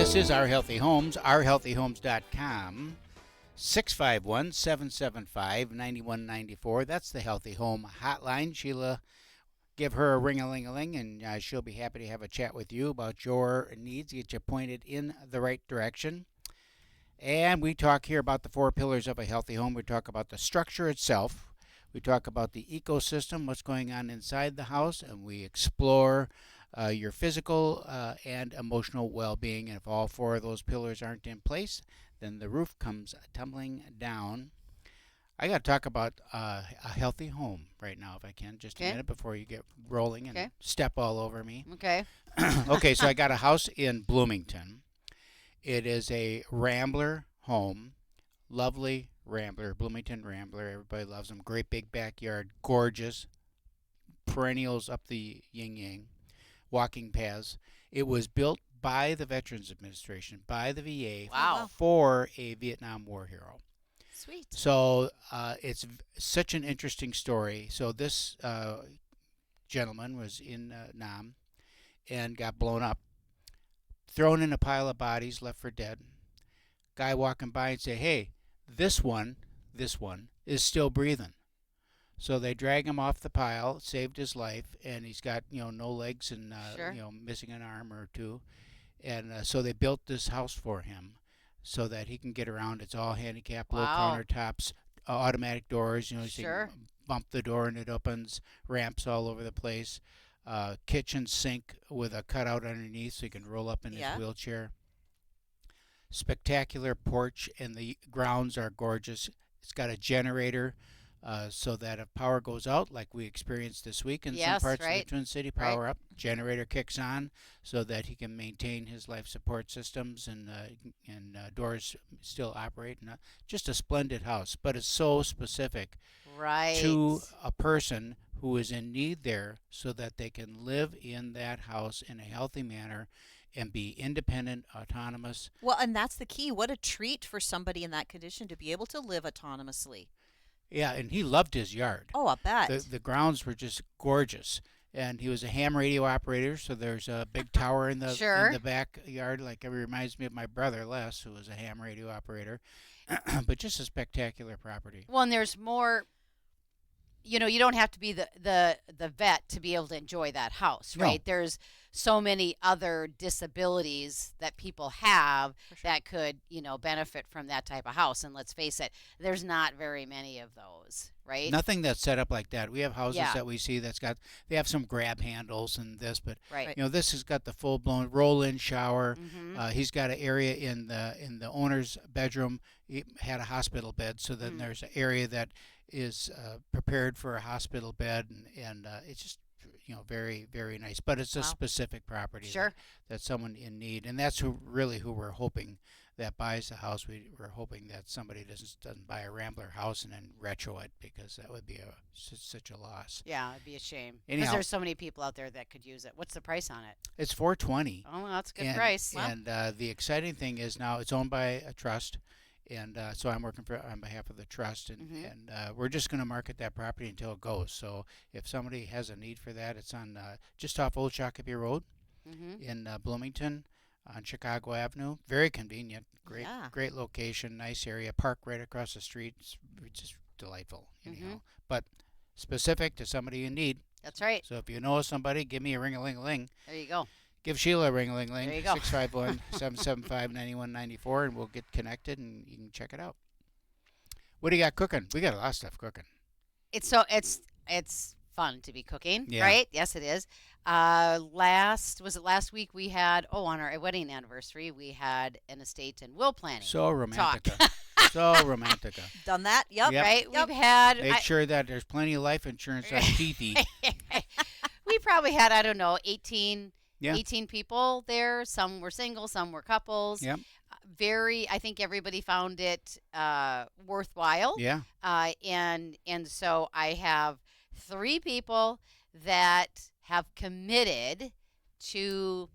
This is Our Healthy Homes, ourhealthyhomes.com. 651-775-9194. That's the Healthy Home Hotline. Sheila, give her a ring-a-ling-a-ling, and she'll be happy to have a chat with you about your needs, get you pointed in the right direction. And we talk here about the 4 pillars of a healthy home. We talk about the structure itself. We talk about the ecosystem, what's going on inside the house, and we explore your physical and emotional well-being. And if all 4 of those pillars aren't in place, then the roof comes tumbling down. I got to talk about a healthy home right now, if I can, just a minute before you get rolling and step all over me. Okay. Okay, so I got a house in Bloomington. It is a Rambler home, lovely Rambler, Bloomington Rambler. Everybody loves them. Great big backyard, gorgeous, perennials up the yin-yang, walking paths. It was built by the Veterans Administration, by the VA, for a Vietnam War hero. Sweet. So it's such an interesting story. So this gentleman was in Nam and got blown up, thrown in a pile of bodies, left for dead. Guy walking by and say, "Hey, this one is still breathing." So they drag him off the pile, saved his life, and he's got no legs and missing an arm or two, and so they built this house for him so that he can get around. It's all handicapped, low countertops, automatic doors. So you can bump the door and it opens. Ramps all over the place. Kitchen sink with a cutout underneath so he can roll up in his wheelchair. Spectacular porch, and the grounds are gorgeous. It's got a generator so that if power goes out, like we experienced this week in some parts of the Twin City, power up, generator kicks on so that he can maintain his life support systems and doors still operate. And, just a splendid house, but it's so specific to a person who is in need there so that they can live in that house in a healthy manner and be independent, autonomous. Well, and that's the key. What a treat for somebody in that condition to be able to live autonomously. Yeah, and he loved his yard. Oh, I bet. The grounds were just gorgeous. And he was a ham radio operator, so there's a big tower in the backyard. Like, it reminds me of my brother, Les, who was a ham radio operator. But just a spectacular property. Well, and there's more. You don't have to be the vet to be able to enjoy that house, right? No. There's so many other disabilities that people have that could, benefit from that type of house. And let's face it, there's not very many of those, right? Nothing that's set up like that. We have houses that we see they have some grab handles and this, but this has got the full-blown roll-in shower. Mm-hmm. He's got an area in the owner's bedroom. He had a hospital bed, so then there's an area that is prepared for a hospital bed, and it's just very, very nice. But it's a specific property that's someone in need, and that's who we're hoping that buys the house. We're hoping that somebody doesn't buy a Rambler house and then retro it, because that would be such a loss. Yeah, it'd be a shame, because Anyhow, there's so many people out there that could use it. What's the price on it? It's $420. Oh, well, that's a good price. And the exciting thing is now it's owned by a trust. And so I'm working on behalf of the trust, and we're just going to market that property until it goes. So if somebody has a need for that, it's on just off Old Shakopee Road in Bloomington on Chicago Avenue. Very convenient, great location, nice area, park right across the street. It's just delightful, anyhow. But specific to somebody in need. That's right. So if you know somebody, give me a ring-a-ling-a-ling. There you go. Give Sheila a ring-a-ling-a-ling, There you go. 651-775-9194, and we'll get connected, and you can check it out. What do you got cooking? We got a lot of stuff cooking. It's fun to be cooking, Yeah. right? Yes, it is. Last week we had, on our wedding anniversary, we had an estate and will planning. So romantica. So romantica. Done that? Yep. Right? Yep. We've had... Make sure that there's plenty of life insurance on Fifi. We probably had, 18 Yeah. 18 people there. Some were single, some were couples. Yep. I think everybody found it worthwhile. Yeah. And so I have 3 people that have committed to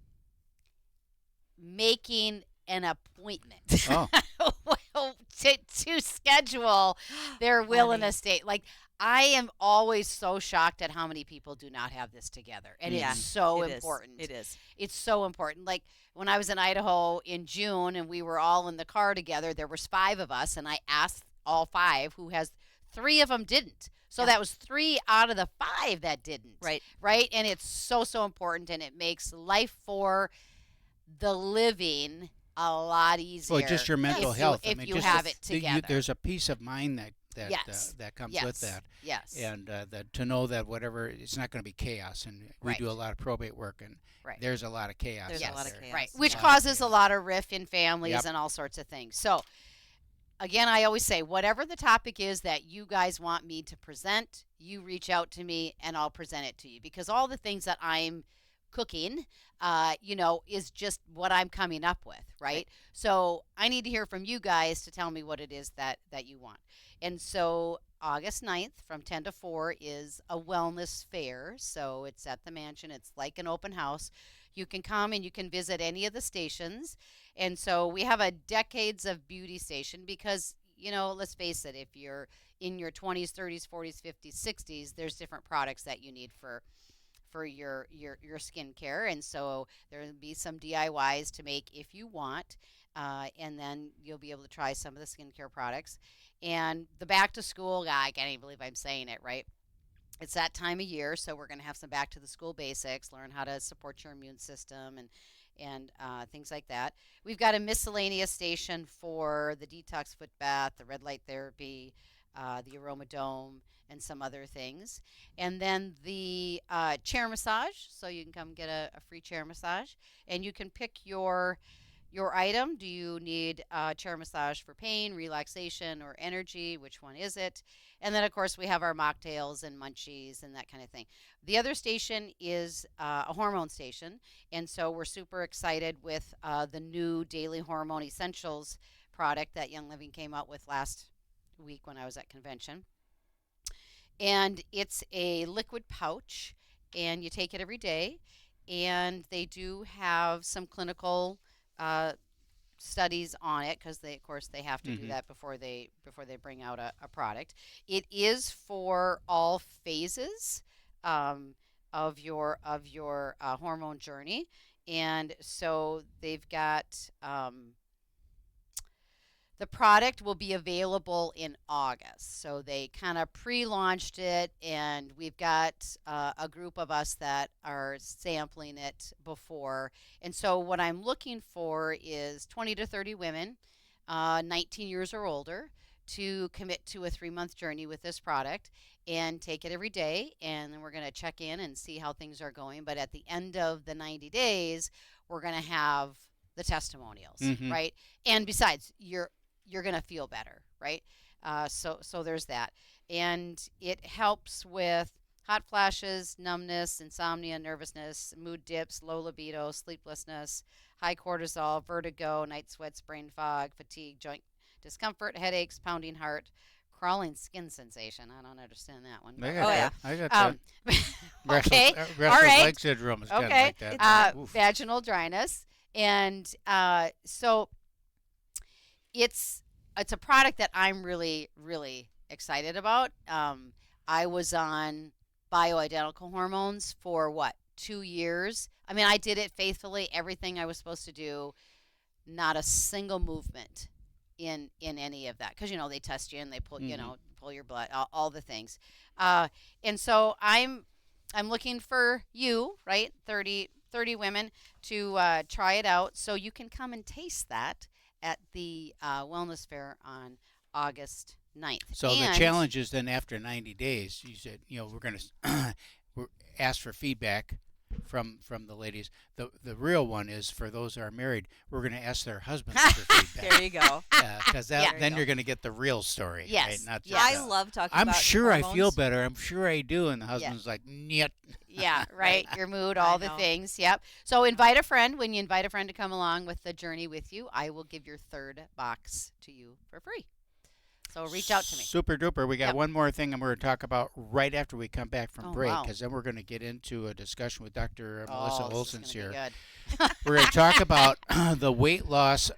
making an appointment Oh. to schedule their will and Funny. estate. Like, I am always so shocked at how many people do not have this together, and Yeah, it's so it is. important. It is. It's so important. Like, when I was in Idaho in June and we were all in the car together, there was 5 of us, and I asked all 5 who has 3 of them didn't. So Yeah. that was 3 out of the 5 that didn't. Right. Right? And it's so, so important, and it makes life for the living a lot easier. Well, just your mental health. If you just have it together. there's a peace of mind that Yes. that comes Yes. with that, Yes. and that to know that whatever it's not going to be chaos. And we Right. do a lot of probate work, and Right. there's a lot of chaos. There's out a lot of there. chaos. Right. Which Yeah. causes a lot of rift in families Yep. and all sorts of things. So, again, I always say, whatever the topic is that you guys want me to present, you reach out to me and I'll present it to you, because all the things that I'm cooking, is just what I'm coming up with, right? So I need to hear from you guys to tell me what it is that you want. And so August 9th from 10 to 4 is a wellness fair. So it's at the mansion. It's like an open house. You can come and you can visit any of the stations. And so we have a decades of beauty station because, let's face it, if you're in your 20s, 30s, 40s, 50s, 60s, there's different products that you need for your skincare. And so there will be some DIYs to make if you want. And then you'll be able to try some of the skincare products. And the back to school, I can't even believe I'm saying it, right? It's that time of year, so we're going to have some back to the school basics, learn how to support your immune system and things like that. We've got a miscellaneous station for the detox foot bath, the red light therapy, the aroma dome, and some other things. And then the chair massage, so you can come get a free chair massage. And you can pick your item. Do you need a chair massage for pain, relaxation, or energy? Which one is it? And then, of course, we have our mocktails and munchies and that kind of thing. The other station is a hormone station. And so we're super excited with the new Daily Hormone Essentials product that Young Living came out with last week when I was at convention. And it's a liquid pouch, and you take it every day. And they do have some clinical studies on it because of course they have to do that before they bring out a product. It is for all phases of your hormone journey, and so they've got the product will be available in August. So they kind of pre-launched it, and we've got a group of us that are sampling it before. And so what I'm looking for is 20 to 30 women, 19 years or older, to commit to a 3-month journey with this product and take it every day. And then we're going to check in and see how things are going. But at the end of the 90 days, we're going to have the testimonials, right? And besides, you're going to feel better, right? So there's that. And it helps with hot flashes, numbness, insomnia, nervousness, mood dips, low libido, sleeplessness, high cortisol, vertigo, night sweats, brain fog, fatigue, joint discomfort, headaches, pounding heart, crawling skin sensation. I don't understand that one. I got that. I got that. Okay. Restless right. leg syndrome is kind of Okay. like that. Oof. Vaginal dryness. And so it's a product that I'm really, really excited about. I was on bioidentical hormones for 2 years. I mean, I did it faithfully, everything I was supposed to do, not a single movement in any of that, because they test you and they pull pull your blood, all the things. And so I'm looking for you, right, 30 women to try it out, so you can come and taste that at the wellness fair on August 9th. So the challenge is then after 90 days, you said, we're going to ask for feedback from the ladies. The real one is for those who are married, we're going to ask their husbands for feedback. There you go. Because then you're going to get the real story. Yes. Right? Not just, I love talking I'm about sure hormones. I feel better. I'm sure I do. And the husband's like, "Nyet." Yeah, right. Your mood, all the things. Yep. So invite a friend. When you invite a friend to come along with the journey with you, I will give your 3rd box to you for free. So reach out to me. Super duper. We got Yep. one more thing I'm going to talk about right after we come back from break, wow. because then we're going to get into a discussion with Dr. Melissa This is Olson's gonna here. be good. We're going to talk about the weight loss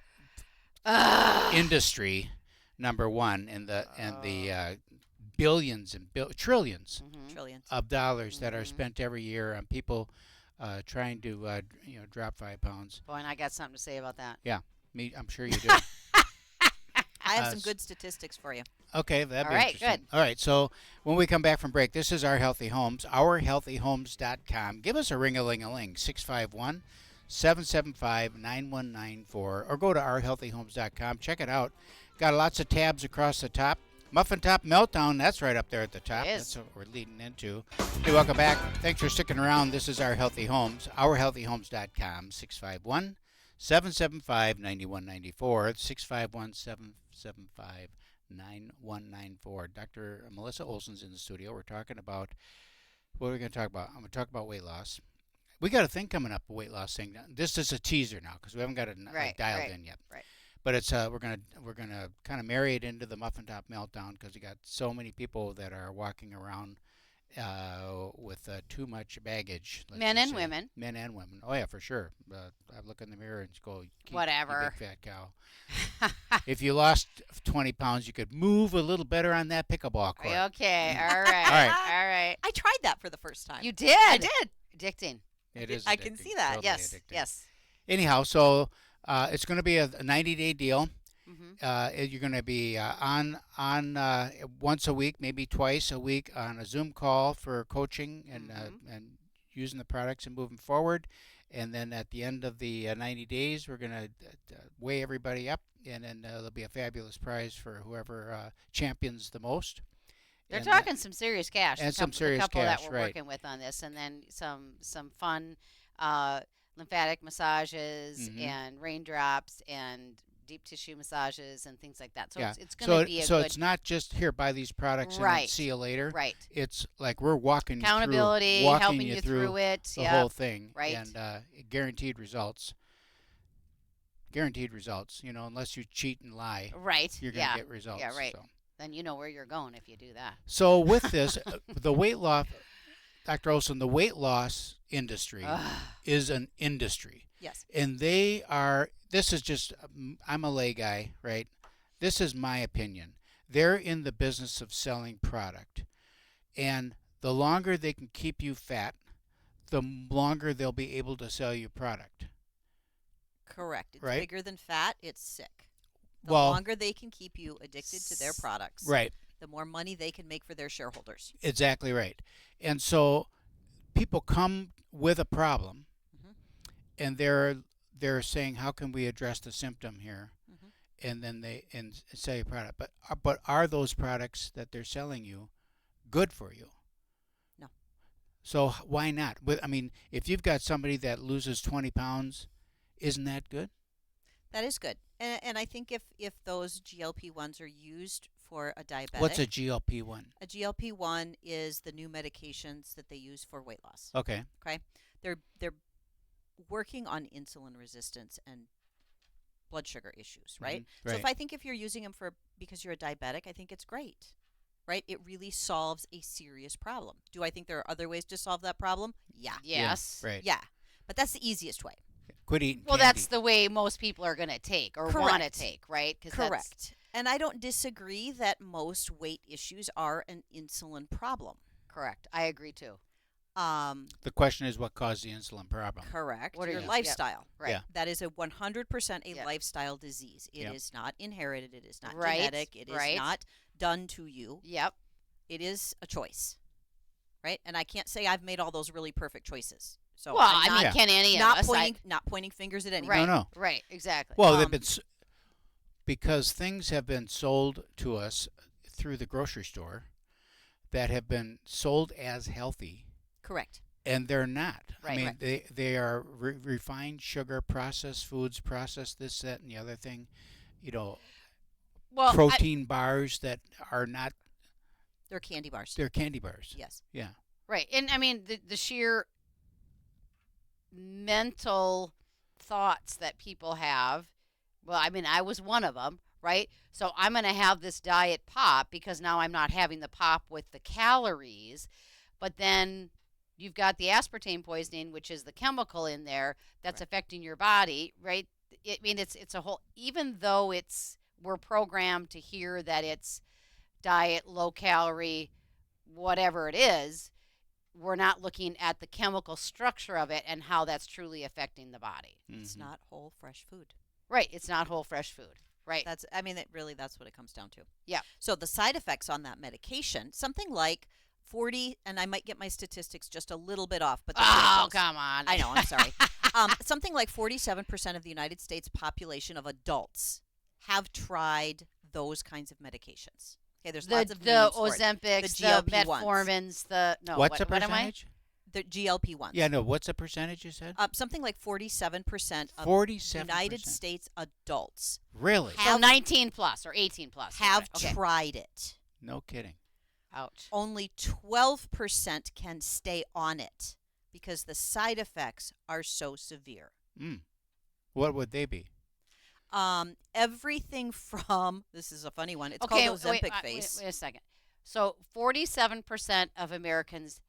industry number one in the billions and trillions Trillions. of dollars that are spent every year on people trying to drop 5 pounds. Boy, and I got something to say about that. I'm sure you do. I have some good statistics for you. Okay, that'd be All right, interesting. good. All right, so when we come back from break, this is Our Healthy Homes, ourhealthyhomes.com. Give us a ring-a-ling-a-ling, 651-775-9194, or go to ourhealthyhomes.com. Check it out. Got lots of tabs across the top. Muffin Top Meltdown, that's right up there at the top. It is. That's what we're leading into. Hey, welcome back. Thanks for sticking around. This is Our Healthy Homes, ourhealthyhomes.com, 651-775-9194, 651-775-9194. Dr. Melissa Olson's in the studio. We're talking about, what are we going to talk about? I'm going to talk about weight loss. We got a thing coming up, a weight loss thing. This is a teaser now because we haven't got it dialed in yet. Right. But it's we're gonna kind of marry it into the Muffin Top Meltdown because we got so many people that are walking around with too much baggage. Men and women. Men and women. Oh yeah, for sure. I look in the mirror and go, Whatever. You big fat cow. If you lost 20 pounds, you could move a little better on that pickleball court. Okay. All right. All right. All right. I tried that for the first time. You did. I did. Addicting. It is. I can addicting, see that. totally Yes. addicting. Yes. Anyhow, so it's going to be a 90-day deal. Mm-hmm. You're going to be on once a week, maybe twice a week on a Zoom call for coaching and using the products and moving forward. And then at the end of the 90 days, we're going to weigh everybody up, and then there'll be a fabulous prize for whoever champions the most. They're And, talking some serious cash. and some serious the couple cash, that we're right. working with on this, and then some fun lymphatic massages and raindrops and deep tissue massages and things like that. So it's going to be a good it's not just here, buy these products and then Right. see you later. right It's like we're walking accountability, you through, helping walking you through it. the Yep. whole thing, Right. and guaranteed results. Guaranteed results. Unless you cheat and lie, Right. you're going to get results. Yeah. Right. So. Then you know where you're going if you do that. So with this, the weight loss, Dr. Olson, the weight loss industry is an industry. Yes. And this is just, I'm a lay guy, right? This is my opinion. They're in the business of selling product. And the longer they can keep you fat, the longer they'll be able to sell you product. Correct. It's Right? bigger than fat. It's sick. The Well- longer they can keep you addicted to their products, Right. the more money they can make for their shareholders. Exactly right. And so people come with a problem, and they're saying, how can we address the symptom here? And then they sell your product. But are those products that they're selling you good for you? No. So why not? I mean, if you've got somebody that loses 20 pounds, isn't that good? That is good. And I think if those GLP-1s are used for a diabetic. What's a GLP-1? A GLP-1 is the new medications that they use for weight loss. Okay. Okay? They're working on insulin resistance and blood sugar issues, right? Right. So if you're using them because you're a diabetic, I think it's great. Right? It really solves a serious problem. Do I think there are other ways to solve that problem? Yeah. Yes. Yeah, right. Yeah. But that's the easiest way. Quit eating Well, candy. that's the way most people are going to take or want to Correct. take, right? 'Cause Correct. And I don't disagree that most weight issues are an insulin problem. Correct. I agree too. The question is what caused the insulin problem. Correct. What are Your you- lifestyle. Right. Yeah. That is a 100% a Yep. lifestyle disease. It is Yep. not inherited. It is not Right, genetic. It is right. not done to you. Yep. It is a choice. Right? And I can't say I've made all those really perfect choices. So Well, I'm I mean, not, can any not of us? pointing not pointing fingers at anyone. Right. No. Right. Exactly. Well, they've Um, been because things have been sold to us through the grocery store that have been sold as healthy, Correct. and they're not. I Right. mean, Right. they are refined sugar, processed foods, processed this, that, and the other thing. well, Protein bars that are not. They're candy bars. They're candy bars. Yes. Yeah. right. And I mean, the sheer mental thoughts that people have. Well, I mean, I was one of them, right? So I'm going to have this diet pop because now I'm not having the pop with the calories. But then you've got the aspartame poisoning, which is the chemical in there that's Right. affecting your body, right? I mean, it's a whole, even though it's we're programmed to hear that it's diet, low calorie, whatever it is. We're not looking at the chemical structure of it and how that's truly affecting the body. It's not whole, fresh food. Right. It's not whole, fresh food. Right. That's that's what it comes down to. Yeah. So the side effects on that medication, something like 40, and I might get my statistics just a little bit off, but oh, come on. I know, I'm sorry. Something like 47% of the United States population of adults have tried those kinds of medications. Okay, there's lots of the names for it. Ozempics, The the GLP-1s. metformins, the no. What's the what am I? percentage? The GLP-1s. Yeah, no. What's the percentage you said? Something like 47% of 47%. United States adults Really? So 19 plus or 18 plus. have Okay. tried it. No kidding. Ouch. Only 12% can stay on it because the side effects are so severe. What would they be? Everything from, this is a funny one, it's Okay, called Ozempic face. Wait a second. So 47% of Americans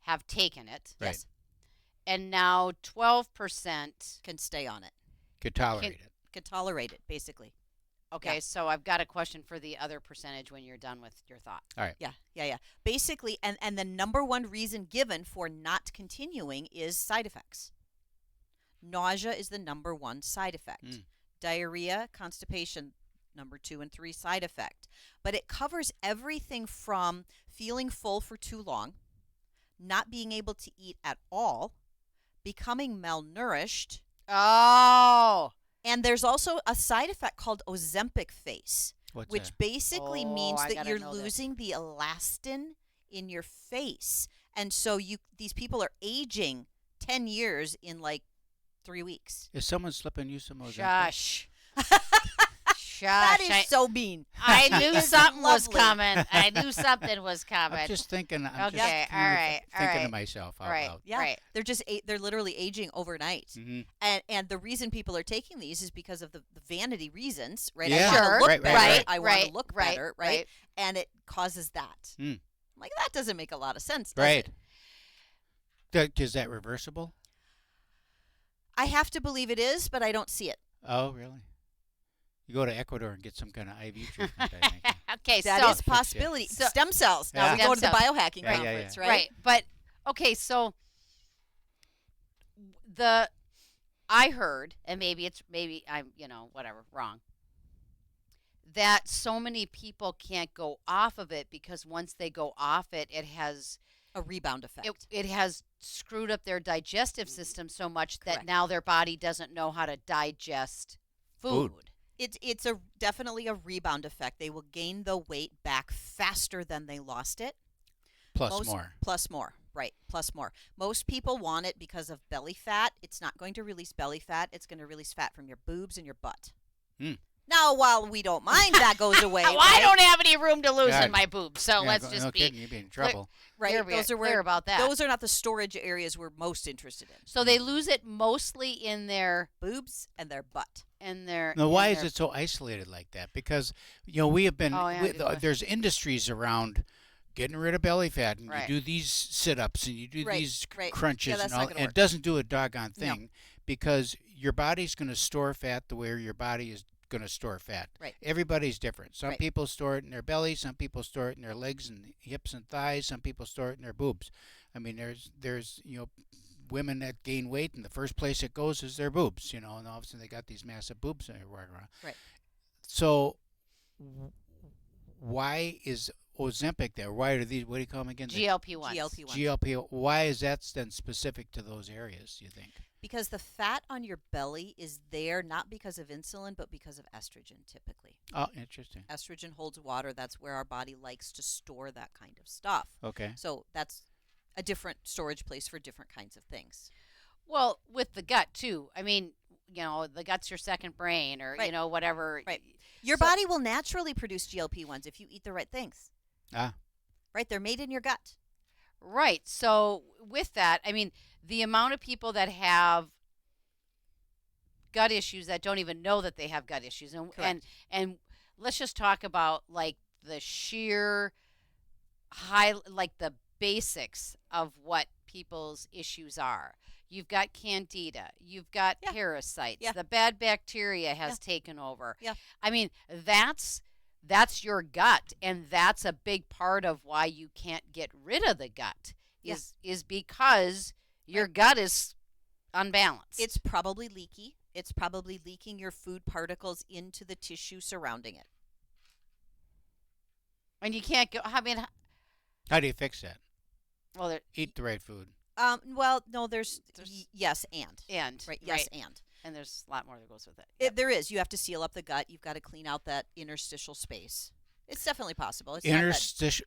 have taken it. Right. Yes, And now 12%. can stay on it. Could tolerate it. Can tolerate it, basically. Okay, Yeah. so I've got a question for the other percentage when you're done with your thought. All right. Yeah. Basically, and the number one reason given for not continuing is side effects. Nausea is the number one side effect. Diarrhea, constipation, number 2 and 3 side effect. But it covers everything from feeling full for too long, not being able to eat at all, becoming malnourished. Oh. And there's also a side effect called Ozempic face, What's which that? basically means I that gotta you're know this. losing the elastin in your face. And so these people are aging 10 years in like 3 weeks. Is someone slipping you some Ozempic? Shush. Shush. That is so mean. I knew It's something was lovely. coming. I knew something was coming. I'm just thinking. I'm Okay, just all kind of right, all thinking right. to myself out Right. loud. Yeah, Right. they're literally aging overnight. Mm-hmm. And the reason people are taking these is because of the vanity reasons, right? Yeah. I want Sure. to look Right, better. right. I want to look better, right? And it causes that. Mm. I'm like, that doesn't make a lot of sense, does Right. it? Is that reversible? I have to believe it is, but I don't see it. Oh, really? You go to Ecuador and get some kind of IV treatment, I think. Okay, That so is possibility. so- Stem cells. Now Yeah. we go to the Stem cells. biohacking Yeah, yeah, conference, yeah. right? But okay, so I heard, and maybe I'm whatever wrong, that so many people can't go off of it because once they go off it, it has A rebound effect. it has screwed up their digestive system so much that Correct. now their body doesn't know how to digest food. It's definitely a rebound effect. They will gain the weight back faster than they lost it. Plus more. Plus more. Right. Plus more. Most people want it because of belly fat. It's not going to release belly fat. It's going to release fat from your boobs and your butt. Mm. Now, while we don't mind that goes away, Well, right? I don't have any room to lose God. in my boobs, so Yeah, let's no just be kidding. You'd be in trouble. right. Those are clear where about that. those are not the storage areas we're most interested in. So they lose it mostly in their Boobs and their butt. Now, why is it so isolated like that? Because we have been. Oh, yeah, good question. There's industries around getting rid of belly fat, and Right. you do these sit-ups and you do Right, these right. crunches, Yeah, that's and not all. gonna And work. it doesn't do a doggone No. thing because your body's going to store fat the way your body is going to store fat. Right. Everybody's different. Some Right. people store it in their belly. Some people store it in their legs and hips and thighs. Some people store it in their boobs. I mean, there's women that gain weight, and the first place it goes is their boobs. And all of a sudden they got these massive boobs that are walking around. Right. So why is Ozempic there? Why are these? What do you call them again? GLP-1s. GLP-1. GLP. Why is that then specific to those areas? You think? Because the fat on your belly is there not because of insulin, but because of estrogen, typically. Oh, interesting. Estrogen holds water. That's where our body likes to store that kind of stuff. Okay. So that's a different storage place for different kinds of things. Well, with the gut too. I mean, the gut's your second brain, or Right. whatever. Right. Your So- body will naturally produce GLP-1s if you eat the right things. Ah. Right? They're made in your gut. Right. So with that, I mean, the amount of people that have gut issues that don't even know that they have gut issues, and let's just talk about like the sheer like the basics of what people's issues are. you've got candida, you've got Yeah. parasites, Yeah. the bad bacteria has taken over. Yeah. I mean, that's your gut, and that's a big part of why you can't get rid of the gut is because your gut is unbalanced. It's probably leaky. It's probably leaking your food particles into the tissue surrounding it. and you can't go. I mean, How do you fix that? well, Eat the right food. Well, no, there's yes and right, yes right. and there's a lot more that goes with it. there is. You have to seal up the gut. You've got to clean out that interstitial space. It's definitely possible. It's not that- Interstitial.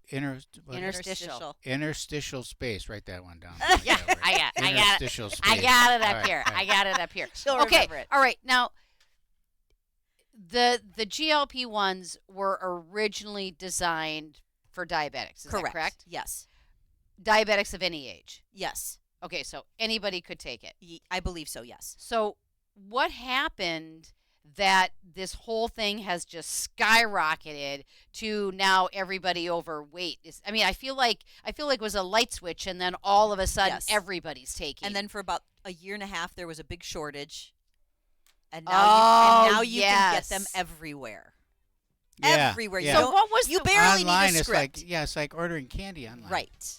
Interstitial space. Write that one down. Yeah, I got it. Interstitial space. I got it All up right, here. all right. I got it up here. She'll Okay. remember it. All right. Now, the GLP-1s were originally designed for diabetics. Is that correct? Yes. Diabetics of any age. Yes. Okay, so anybody could take it. I believe so. Yes. So what happened that this whole thing has just skyrocketed to now everybody overweight? I feel like it was a light switch, and then all of a sudden Yes. everybody's taking. And then for about a year and a half, there was a big shortage, and now you can get them everywhere. Yeah, Everywhere. yeah. So what was you the- barely Online, need a script. it's like ordering candy online. Right.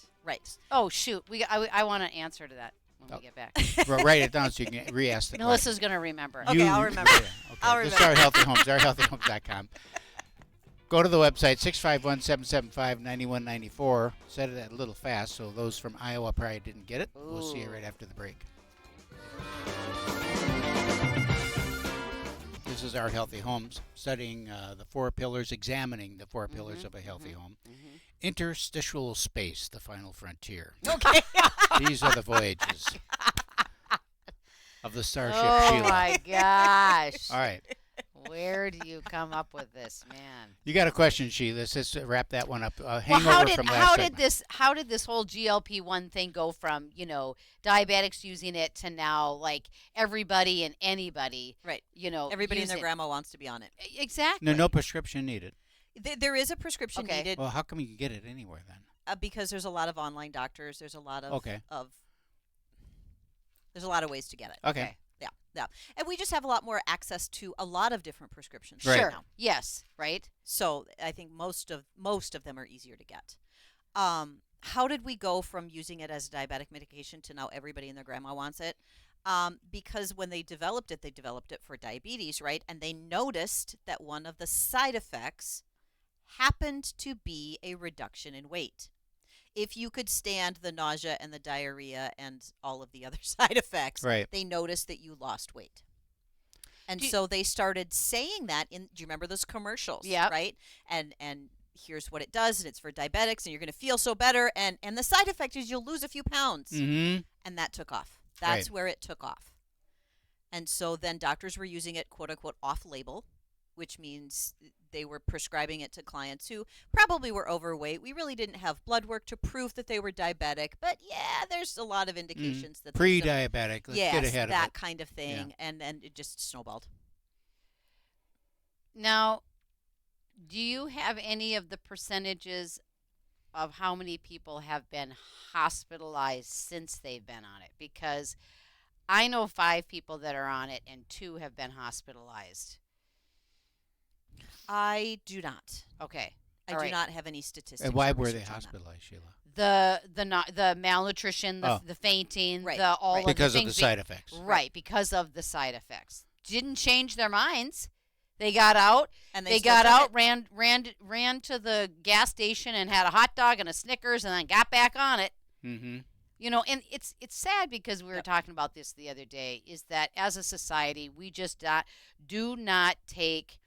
Oh shoot, I want an answer to that when we get back. Well, write it down so you can re-ask the question. Melissa's gonna remember. Okay, I'll remember. Yeah, okay. I'll This is Our Healthy Homes, ourhealthyhomes.com. Go to the website, 651-775-9194. Said it a little fast, so those from Iowa probably didn't get it. We'll see you right after the break. This is Our Healthy Homes, studying the 4 pillars, examining the 4 pillars of a healthy home. Interstitial space, the final frontier. Okay. These are the voyages of the starship Oh Sheila. my gosh. All right. Where do you come up with this, man? You got a question, Sheila. Let's just wrap that one up. Well, Hangover from last segment. how did this whole GLP-1 thing go from, diabetics using it to now like everybody and anybody, Right. using Everybody and their grandma wants to be on it. Exactly. No prescription needed. There is a prescription Okay. needed Well, how come you can get it anywhere then? because there's a lot of online doctors. There's a lot of Okay. there's a lot of ways to get it. Okay. Yeah. And we just have a lot more access to a lot of different prescriptions Right. Sure. now. Yes. Right. So I think most of them are easier to get. How did we go from using it as a diabetic medication to now everybody and their grandma wants it? Because when they developed it for diabetes, right? And they noticed that one of the side effects happened to be a reduction in weight. If you could stand the nausea and the diarrhea and all of the other side effects, Right. they noticed that you lost weight. And Do- so they started saying that do you remember those commercials? Yep. Right? And here's what it does, and it's for diabetics, and you're going to feel so better, and the side effect is you'll lose a few pounds. Mm-hmm. And that took off. That's Right. where it took off. And so then doctors were using it, quote unquote, off label, which means they were prescribing it to clients who probably were overweight. We really didn't have blood work to prove that they were diabetic, but yeah, there's a lot of indications that there's some- Pre-diabetic. Let's yes, get ahead that of it. kind of thing, and it just snowballed. Now, do you have any of the percentages of how many people have been hospitalized since they've been on it? Because I know 5 people that are on it, and 2 have been hospitalized. I do not. Okay. I All do right. not have any statistics. And why or were they research on that. hospitalized, Sheila? The malnutrition, Oh. the fainting, Right, the all right. of the Because of the things side effects. Right, because of the side effects. Didn't change their minds. They got out. And They still got took out, it. ran to the gas station and had a hot dog and a Snickers, and then got back on it. Mm-hmm. And it's sad because we were talking about this the other day. Is that as a society we just do not take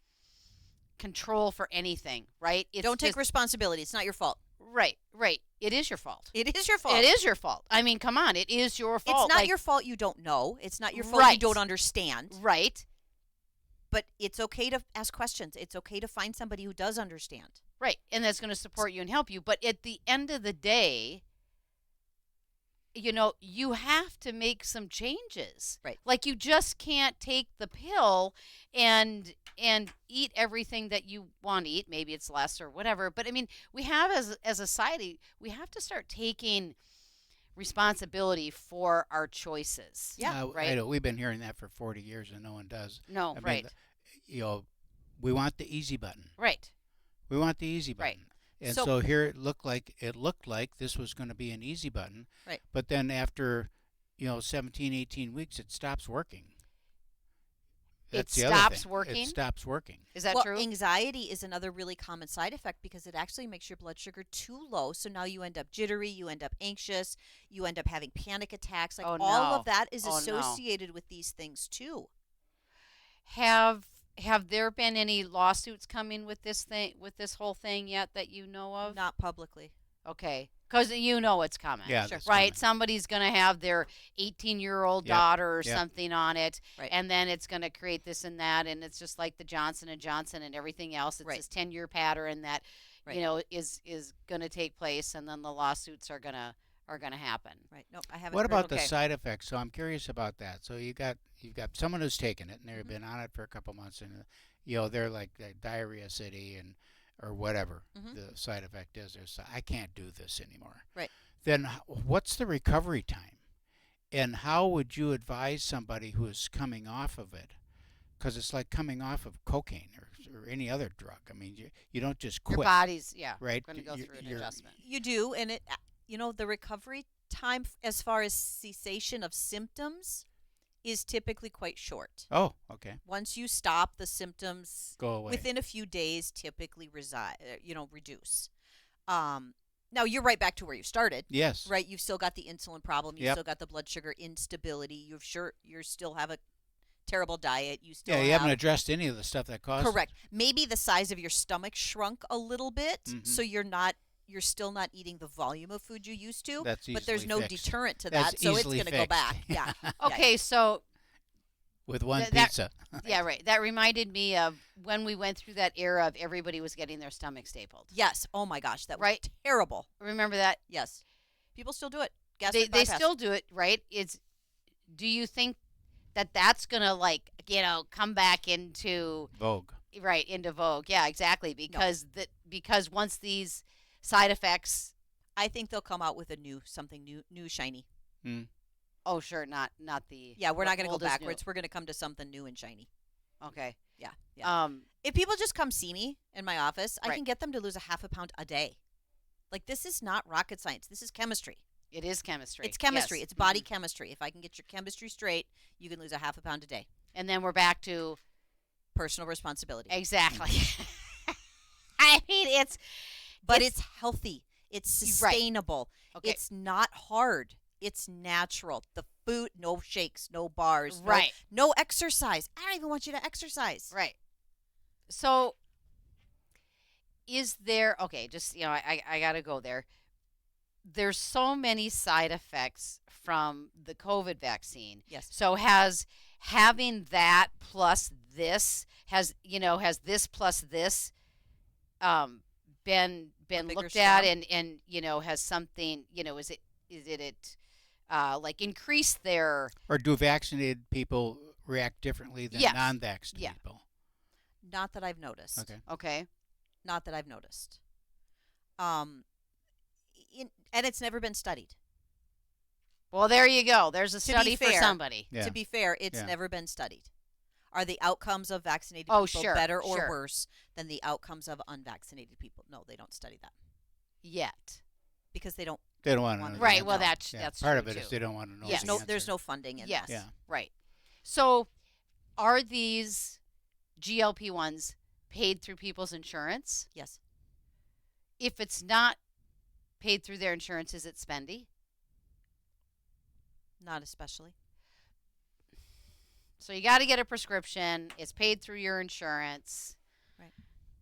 control for anything, right? Don't take just- responsibility. It's not your fault. Right. It is your fault. It is your fault. It is your fault. I mean, come on, it is your fault. It's not your fault you don't know. It's not your fault you Right. don't understand. Right. But it's okay to ask questions. It's okay to find somebody who does understand. Right, and that's going to support you and help you. But at the end of the day, you have to make some changes. Right. Like you just can't take the pill and eat everything that you want to eat. Maybe it's less or whatever. But I mean, we have as a society, we have to start taking responsibility for our choices. Yeah, right. I know we've been hearing that for 40 years and no one does. No, I mean, right. We want the easy button. Right. We want the easy Right. button. And So- so here it looked like this was going to be an easy button. Right. But then after, 17, 18 weeks, it stops working. That's the other stops thing. working? It stops working. Is that well, true? anxiety is another really common side effect because it actually makes your blood sugar too low. So now you end up jittery, you end up anxious, you end up having panic attacks. Like Oh, all no. of that is Oh, no. associated with these things too. Have there been any lawsuits coming with this whole thing yet that you know of? Not publicly. Okay, because you know it's coming. Yeah, Sure. that's Right, coming. somebody's going to have their 18-year-old Yep, daughter or yep. something on it, Right. and then it's going to create this and that, and it's just like the Johnson and Johnson and everything else. It's Right. this 10-year pattern that Right. is going to take place, and then the lawsuits are going to happen. Right. No, I haven't. What heard about of the Okay. side effects? So I'm curious about that. So you've got someone who's taken it and they've Mhm. been on it for a couple months, and they're like diarrhea city and or whatever Mhm. the side effect is. I can't do this anymore. Right. Then what's the recovery time, and how would you advise somebody who is coming off of it? Because it's like coming off of cocaine or any other drug. I mean, you don't just quit, Your body's right? going to go through an adjustment. You do, and it, the recovery time as far as cessation of symptoms is typically quite short. Oh, okay. Once you stop, the symptoms Go away. within a few days typically reduce. Now you're right back to where you started. Yes. Right, you've still got the insulin problem. You've Yep. still got the blood sugar instability. You still have a terrible diet. You still Yeah, you have, haven't addressed any of the stuff that caused it. correct. Maybe the size of your stomach shrunk a little bit, Mhm. so you're still not eating the volume of food you used to. That's but there's easily no fixed. deterrent to That's that, so it's easily going to go back. fixed. Yeah. Okay, so With one that- pizza. yeah, right. That reminded me of when we went through that era of everybody was getting their stomach stapled. Yes. Oh my gosh, that was Right. terrible. Remember that? Yes. People still do it. They Gastric bypass. still do it, right? Do you think that that's going to come back into Vogue. into vogue? Yeah, exactly, because once these side effects, I think they'll come out with something new, shiny. Mm. oh sure, not the Yeah, we're not going to go old is new. backwards. We're going to come to something new and shiny. Okay. Yeah. If people just come see me in my office, I Right. can get them to lose a half a pound a day. Like, this is not rocket science. This is chemistry. It is chemistry. It's chemistry. Yes. It's body Mhm. chemistry. If I can get your chemistry straight, you can lose a half a pound a day. And then we're back to Personal responsibility. exactly. I mean, But it's- it's healthy. It's Right. sustainable. okay. It's not hard. It's natural. The food, no shakes, no bars, Right. no exercise. I don't even want you to exercise. Right. So, is there, okay, just, I got to go there. There's so many side effects from the COVID vaccine. Yes. So, has having that plus this, has this plus this been bigger looked at sum? and has something, is it like increased their, Or do vaccinated people react differently than Yes. non-vaccinated Yeah. people? Not that I've noticed. Okay. okay. Not that I've noticed. And it's never been studied. Well, there you go. There's a To be study for fair, somebody. Yeah. To be fair, it's Yeah. never been studied. Are the outcomes of vaccinated Oh, people sure, better or sure. worse than the outcomes of unvaccinated people? No, they don't study that Yet. because they don't. They don't want to One- know. the Right. answer. Well, that's Yeah. that's part true of it is too. they don't want to know. Yes. the There's answer. no funding in Yes. this. Yeah. Right. So, are these GLP-1s paid through people's insurance? Yes. If it's not paid through their insurance, is it spendy? Not especially. So you got to get a prescription. It's paid through your insurance. Right.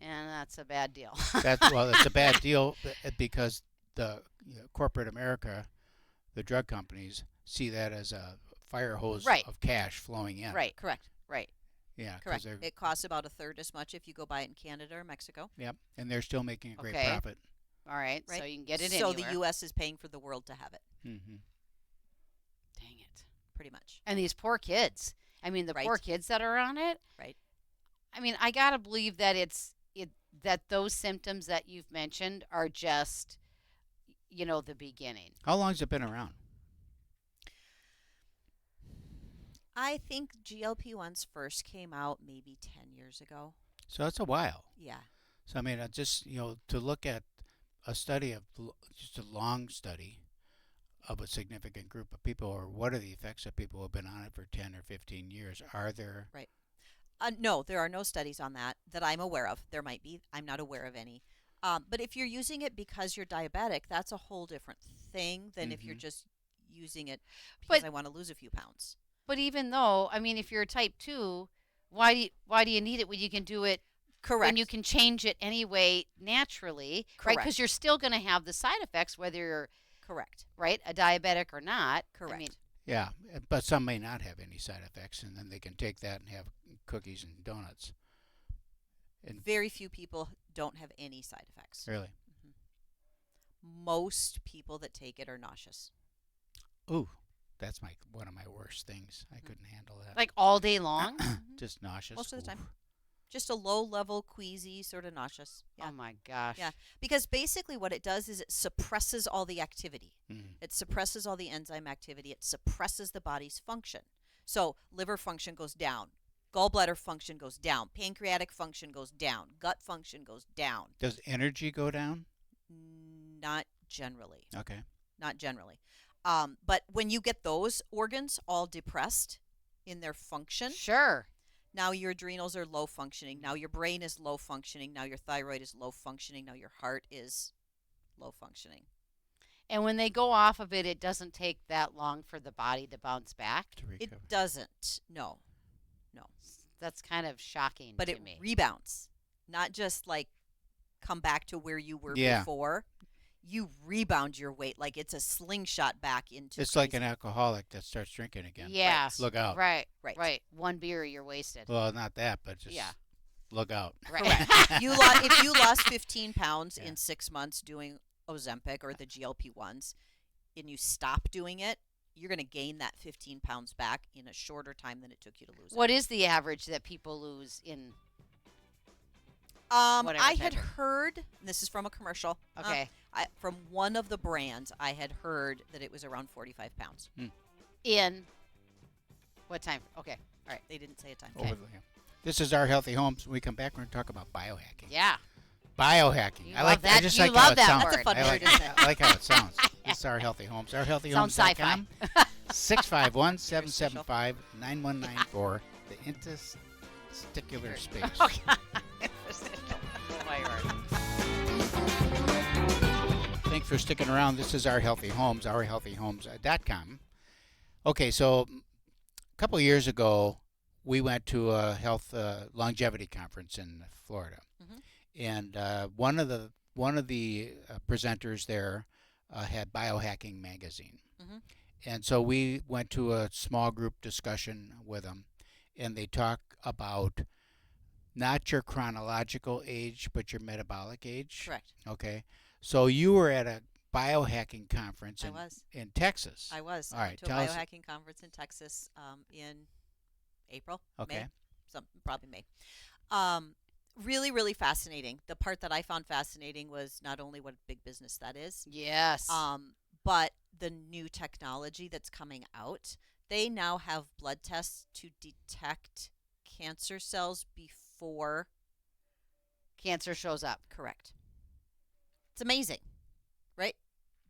And that's a bad deal. That's a bad deal because the corporate America, the drug companies, see that as a fire hose Right. of cash flowing in. Right. Correct. Right. Yeah. 'cause Correct. they're- It costs about a third as much if you go buy it in Canada or Mexico. Yep. And they're still making a great Okay. profit. All right. Right. So you can get it so anywhere. the U.S. is paying for the world to have it, Mm-hmm. Dang it. pretty much. And these poor kids. I mean, the Right. poor kids that are on it. Right. I mean, I gotta believe that that those symptoms that you've mentioned are just the beginning. How long's it been around? I think GLP-1s first came out maybe 10 years ago. So it's a while. Yeah. So I mean, just to look at a study of just a long study of a significant group of people, or what are the effects of people who have been on it for 10 or 15 years? Are there? Right. No, there are no studies on that I'm aware of. There might be. I'm not aware of any. But if you're using it because you're diabetic, that's a whole different thing than if you're just using it because But I want to lose a few pounds. but even though, I mean, if you're a type 2, why do you need it when you can do it Correct. when you can change it anyway naturally, right? Correct. Because you're still going to have the side effects whether you're Correct. right a diabetic or not. Correct. I mean, Yeah, but some may not have any side effects, and then they can take that and have cookies and donuts. And Very few people don't have any side effects. really, Most people that take it are nauseous. ooh, that's one of my worst things. I couldn't handle that. like all day long. Just nauseous. Most of the time. Oof. Just a low-level, queasy, sort of nauseous. Yeah. Oh my gosh. Yeah. Because basically what it does is it suppresses all the activity. Mm. It suppresses all the enzyme activity. It suppresses the body's function. So liver function goes down. Gallbladder function goes down. Pancreatic function goes down. Gut function goes down. Does energy go down? Not generally. Okay. Not generally. But when you get those organs all depressed in their function, Sure. now your adrenals are low functioning. Now your brain is low functioning. Now your thyroid is low functioning. Now your heart is low functioning. And when they go off of it, it doesn't take that long for the body to bounce back. To recover. It doesn't. No. That's kind of shocking But to it me. rebounds. Not just like come back to where you were Yeah. before. You rebound your weight like it's a slingshot back into It's like crazy. an alcoholic that starts drinking again. Yeah. Right. Look out. Right. Right. Right. One beer, you're wasted. Well, not that, but just Yeah. look out. Right. Correct. If you lost 15 pounds Yeah. in 6 months doing Ozempic or the GLP-1s and you stop doing it, you're going to gain that 15 pounds back in a shorter time than it took you to lose it. What is the average that people lose in? whatever I had type heard, and this is from a commercial. Okay. From one of the brands, I had heard that it was around 45 pounds. In what time? Okay. All right. They didn't say a time. Over the, This is Our Healthy Homes. When we come back, we're going to talk about biohacking. Yeah. Biohacking. You I love like that. I just You like love how it that sounds. That's a fun I word, like, isn't it? I like how it sounds. This is Our Healthy Homes. Sounds sci-fi. 651-775-9194. The interstiticular space. Oh, God. Oh, my word. Thanks for sticking around. This is Our Healthy Homes, ourhealthyhomes.com. Okay, so a couple of years ago, we went to a health longevity conference in Florida, and one of the presenters there had Biohacking magazine, and so we went to a small group discussion with them, and they talk about not your chronological age, but your metabolic age. Correct. Okay, so you were at a biohacking conference in Texas. I was. All I right, went to a tell us. biohacking conference in Texas in April. Okay. May, probably May. Really, really fascinating. The part that I found fascinating was not only what big business that is, Yes. but the new technology that's coming out. They now have blood tests to detect cancer cells before. Cancer shows up. Correct. It's amazing, right?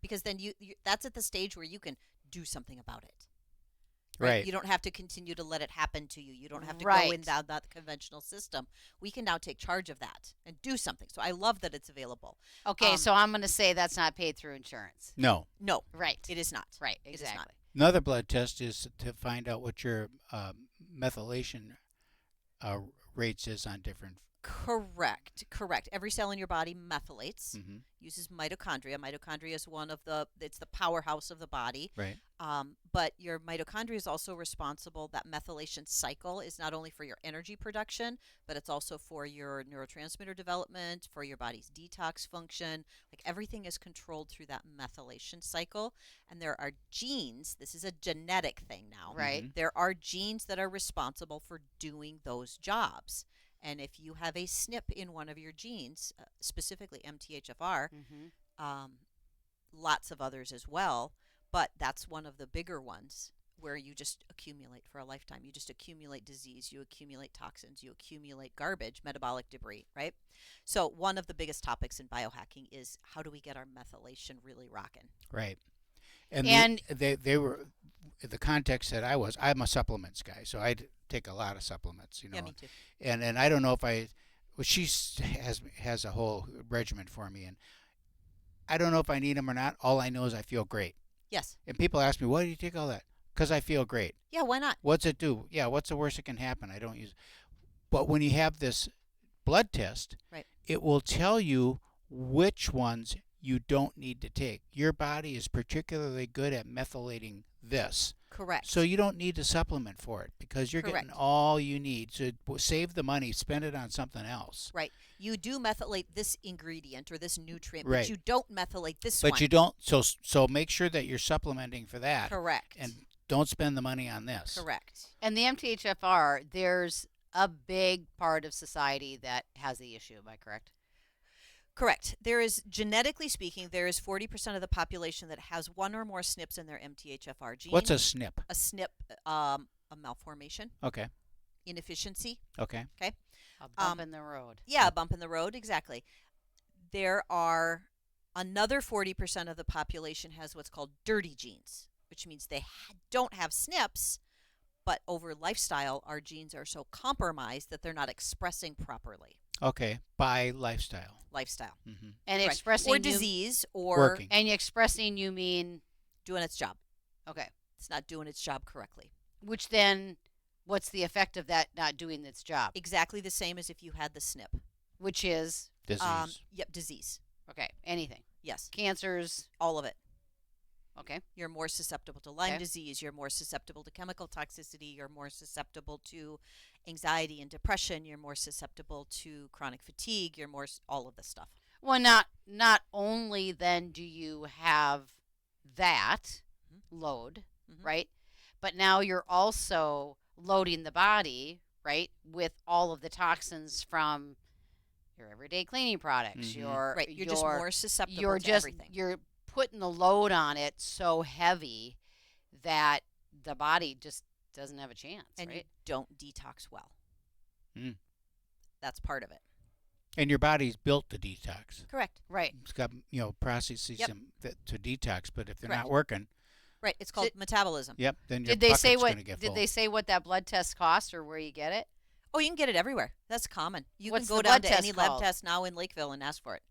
Because then you that's at the stage where you can do something about it. Right. You don't have to continue to let it happen to you. You don't have to go Right. in that conventional system. We can now take charge of that and do something. So I love that it's available. Okay, so I'm going to say that's not paid through insurance. No. No, Right. it is not. Right. It is Exactly. not. Another blood test is to find out what your methylation rates is on different. Correct. Every cell in your body methylates, Mhm. uses mitochondria. Mitochondria is it's the powerhouse of the body. Right. But your mitochondria is also responsible. That methylation cycle is not only for your energy production, but it's also for your neurotransmitter development, for your body's detox function. Like everything is controlled through that methylation cycle. And there are genes. This is a genetic thing now. Right. There are genes that are responsible for doing those jobs. And if you have a SNP in one of your genes, specifically MTHFR, Mm-hmm. lots of others as well, but that's one of the bigger ones where you just accumulate for a lifetime. You just accumulate disease, you accumulate toxins, you accumulate garbage, metabolic debris, right? So one of the biggest topics in biohacking is how do we get our methylation really rocking? Right. And, And they were the context that I'm a supplements guy, so I take a lot of supplements, Yeah, me too. and I don't know if well, she has a whole regimen for me, and I don't know if I need them or not. All I know is I feel great. Yes. And people ask me, why do you take all that? Because I feel great. Yeah, why not? What's it do? Yeah, what's the worst that can happen? I don't use. But when you have this blood test, Right. it will tell you which ones you don't need to take. Your body is particularly good at methylating this. Correct. So you don't need to supplement for it because you're Correct. getting all you need. So save the money, spend it on something else. Right. You do methylate this ingredient or this nutrient, Right. but you don't methylate this But one. you don't. So make sure that you're supplementing for that. Correct. And don't spend the money on this. Correct. and the MTHFR, there's a big part of society that has the issue. Am I correct? Correct. There is, genetically speaking, there is 40% of the population that has one or more SNPs in their MTHFR gene. What's a SNP? A SNP? A malformation, Okay. inefficiency. Okay. A bump in the road. Yeah, a bump in the road. Exactly. There are another 40% of the population has what's called dirty genes, which means they don't have SNPs, but over lifestyle, our genes are so compromised that they're not expressing properly. Okay. By lifestyle. Lifestyle. Mm-hmm. And Correct. expressing Or you- disease or Working. And expressing you mean doing its job. okay. It's not doing its job correctly. Which then, what's the effect of that not doing its job? Exactly the same as if you had the SNP. Which is Disease. Yep, disease. okay, anything, Yes, cancers. all of it. Okay, You're more susceptible to Lyme Okay. disease. You're more susceptible to chemical toxicity. You're more susceptible to anxiety and depression. You're more susceptible to chronic fatigue. You're more all of this stuff. well, not only then do you have that load, Mhm. right? But now you're also loading the body, right, with all of the toxins from your everyday cleaning products. Mhm. Your Right. You're just more susceptible you're to just everything. you're putting the load on it so heavy that the body just doesn't have a chance, And right? you don't detox well. Mm. That's part of it. And your body's built to detox. Correct. Right. It's got processes Yep. to detox, but if they're Correct. not working, Right. It's called Did- metabolism. yep, then your Did they say bucket's what? gonna get Did full. they say what that blood test cost or where you get it? Oh, you can get it everywhere. That's common. You What's can go the down blood to any test lab called? test now in Lakeville and ask for it.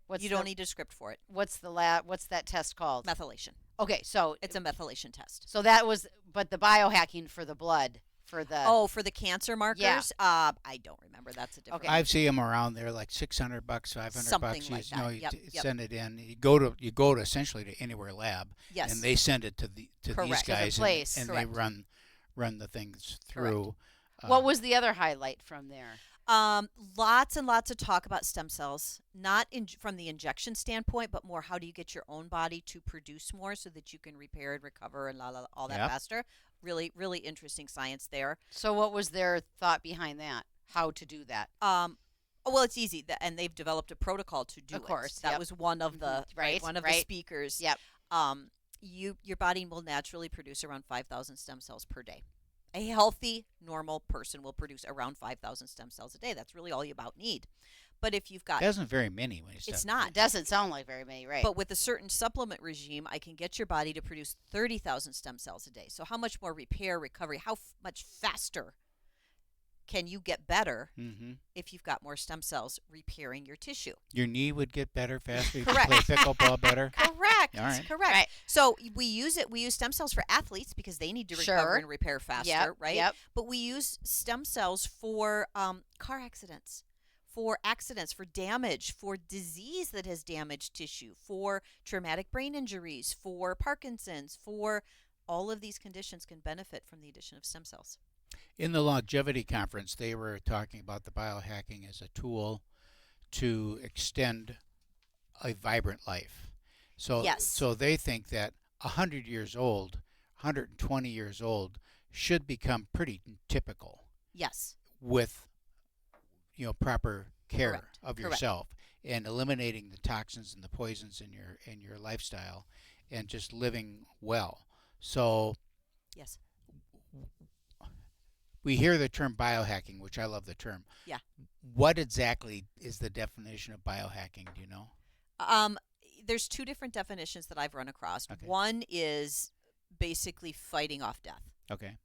What's You don't need a script for it. What's the lab? What's that test called? Methylation. Okay, so It's a methylation test. so that was, but the biohacking for the blood for the Oh, for the cancer markers? I don't remember. That's a different Okay. I've seen them around there, like $600, $500. Something like You know, that. you Yep, yep. send it in. You go to essentially to Anywhere Lab, Yes. and they send it to these Correct. To the guys, place. and Correct. they run the things through. what was the other highlight from there? Lots and lots of talk about stem cells, not from the injection standpoint, but more how do you get your own body to produce more so that you can repair and recover and all that Yep. faster. Really, really interesting science there. So what was their thought behind that? How to do that? Well, it's easy, and they've developed a protocol to do Of it. course, That yep. was one of the Right, one of the right. speakers. Yep. Your body will naturally produce around 5,000 stem cells per day. A healthy, normal person will produce around 5,000 stem cells a day. That's really all you about need. But if you've got, That isn't very many when you start. it's not. It doesn't sound like very many, right? But with a certain supplement regime, I can get your body to produce 30,000 stem cells a day. So how much more repair, recovery, how much faster can you get better Mm-hmm. if you've got more stem cells repairing your tissue? Your knee would get better faster. You could Correct. play pickleball better. Correct. All right. Correct. Right. So we use it. We use stem cells for athletes because they need to recover Sure. and repair faster, Yep, right? Yep. But we use stem cells for car accidents, for damage, for disease that has damaged tissue, for traumatic brain injuries, for Parkinson's, for all of these conditions can benefit from the addition of stem cells. In the longevity conference, they were talking about the biohacking as a tool to extend a vibrant life. So, Yes. so they think that 100 years old, 120 years old should become pretty typical Yes. with proper care Correct. of Correct. yourself. and eliminating the toxins and the poisons in your lifestyle, and just living well. So Yes. we hear the term biohacking, which I love the term. Yeah. What exactly is the definition of biohacking? Do you know? There's two different definitions that I've run across. Okay. One is basically fighting off death, Okay.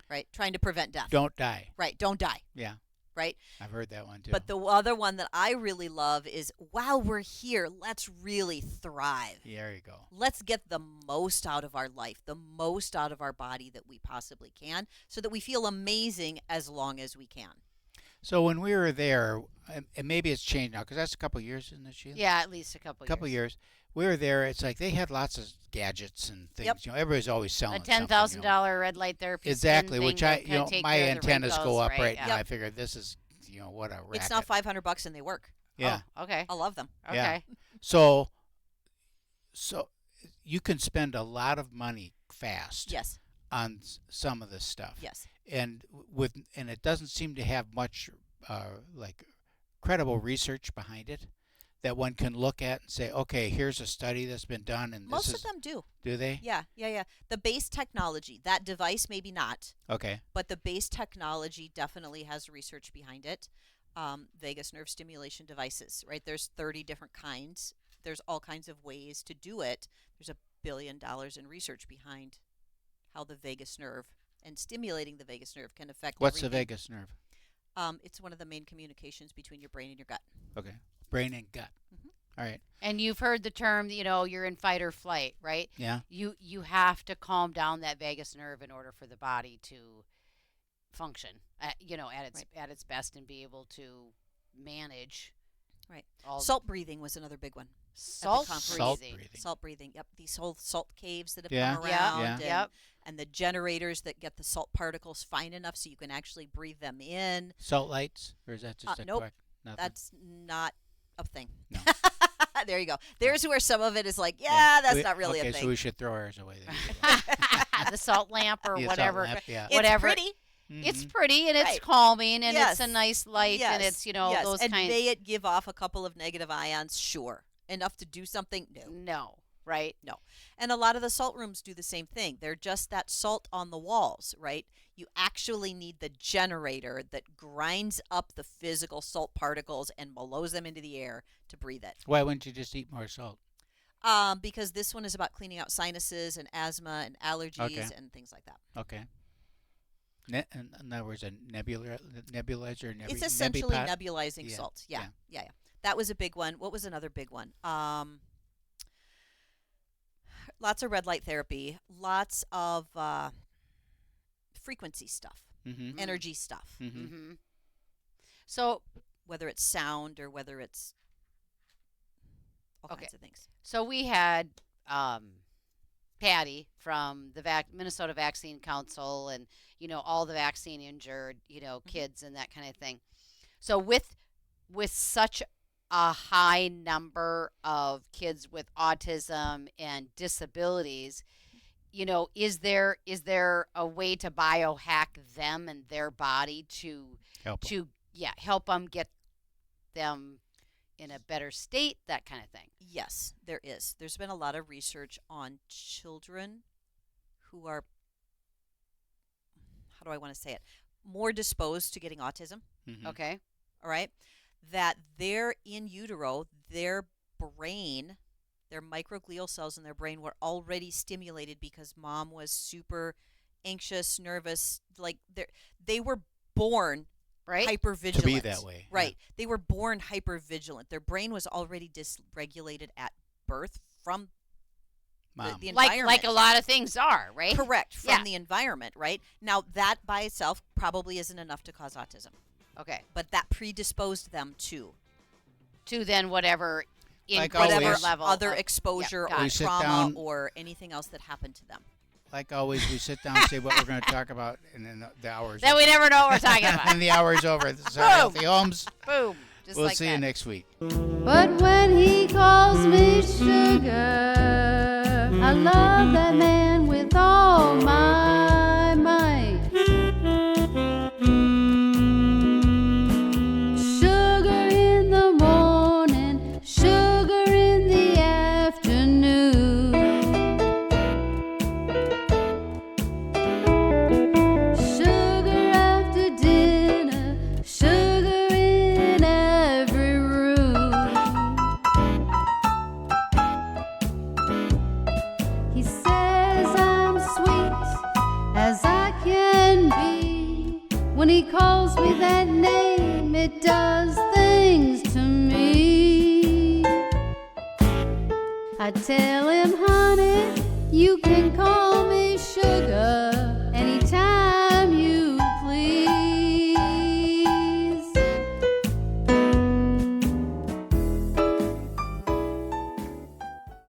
right? Trying to prevent death. Don't die. Right. Don't die. Yeah. Right. I've heard that one too. But the other one that I really love is, while we're here, let's really thrive. Yeah, there you go. Let's get the most out of our life, the most out of our body that we possibly can, so that we feel amazing as long as we can. So when we were there, and maybe it's changed now, because that's a couple years, isn't it, Sheila? Yeah, at least a couple years. We were there. It's like they had lots of gadgets and things. Yep. You know, everybody's always selling A something, $10,000 red light therapy. Exactly, skin which thing I, that can take my care of the antennas go wrinkles, up right yeah. now. I figured this is, what a racket. It's now $500 and they work. Yeah. Oh, okay. I love them. Okay. Yeah. So you can spend a lot of money fast Yes. on some of this stuff. Yes. And it doesn't seem to have much like credible research behind it that one can look at and say, okay, here's a study that's been done, and Most this of them do. Do they? Yeah. The base technology, that device maybe not, Okay. but the base technology definitely has research behind it. Vagus nerve stimulation devices, right? There's 30 different kinds. There's all kinds of ways to do it. There's $1 billion in research behind how the vagus nerve and stimulating the vagus nerve can affect What's the everything. vagus nerve? It's one of the main communications between your brain and your gut. Okay. Brain and gut. Mhm. All right. And you've heard the term, you're in fight or flight, right? Yeah. You have to calm down that vagus nerve in order for the body to function, at its best, and be able to manage. Right. All Salt breathing was another big one. salt conference. Salt breathing. breathing. Salt breathing. Yep. These whole salt caves that have Yeah. come Yep. around. Yeah. And, Yep. and the generators that get the salt particles fine enough so you can actually breathe them in. Salt lights, or is that just a Nope. quick? Nothing. That's not a thing. No. There you go. There's where some of it is like, that's We- not really okay, a thing. so we should throw ours away then. The salt lamp or Yeah, salt whatever. lamp, yeah. It's whatever. pretty. It's Mhm. pretty and it's Right. calming and Yes. it's a nice light and it's yes. those and kinds. may it give off a couple of negative ions? Sure. Enough to do something? No. No, right? No. And a lot of the salt rooms do the same thing. They're just that salt on the walls, right? You actually need the generator that grinds up the physical salt particles and blows them into the air to breathe it. Why wouldn't you just eat more salt? Because this one is about cleaning out sinuses and asthma and allergies Okay. and things like that. Okay. In other words, a nebulizer. It's essentially nebipot? nebulizing Yeah, salts. Yeah. That was a big one. What was another big one? Lots of red light therapy. Lots of frequency stuff, Mm-hmm. energy stuff, Mm-hmm. Mm-hmm. So whether it's sound or whether it's all Okay. kinds of things. So we had Patty from the Minnesota Vaccine Council, and all the vaccine injured kids and that kind of thing. So with such a high number of kids with autism and disabilities, is there a way to biohack them and their body to Help 'em. help them get them in a better state, that kind of thing? Yes, there is. There's been a lot of research on children who are, how do I want to say it, more disposed to getting autism. Mhm. Okay. All right, that their in utero, their brain, their microglial cells in their brain were already stimulated because mom was super anxious, nervous. Like they were born Right. hypervigilant. To be that way. yeah. Right. They were born hypervigilant. Their brain was already dysregulated at birth from Mom. the like environment. a lot of things are, right? Correct. From Yeah. the environment, right? Now, that by itself probably isn't enough to cause autism, Okay. but that predisposed them to To then whatever Like whatever always- level other of- exposure got or We sit trauma down- or anything else that happened to them. Like always, we sit down and say what we're going to talk about, and then the hour's that we over. never know what we're talking about. And the hour's over. This is our Healthy Homes. Boom. Just We'll like see that. you next week. But when he calls me sugar, I love that man with all my might. Sugar in the morning, When he calls me that name, it does things to me. I tell him, honey, you can call me sugar.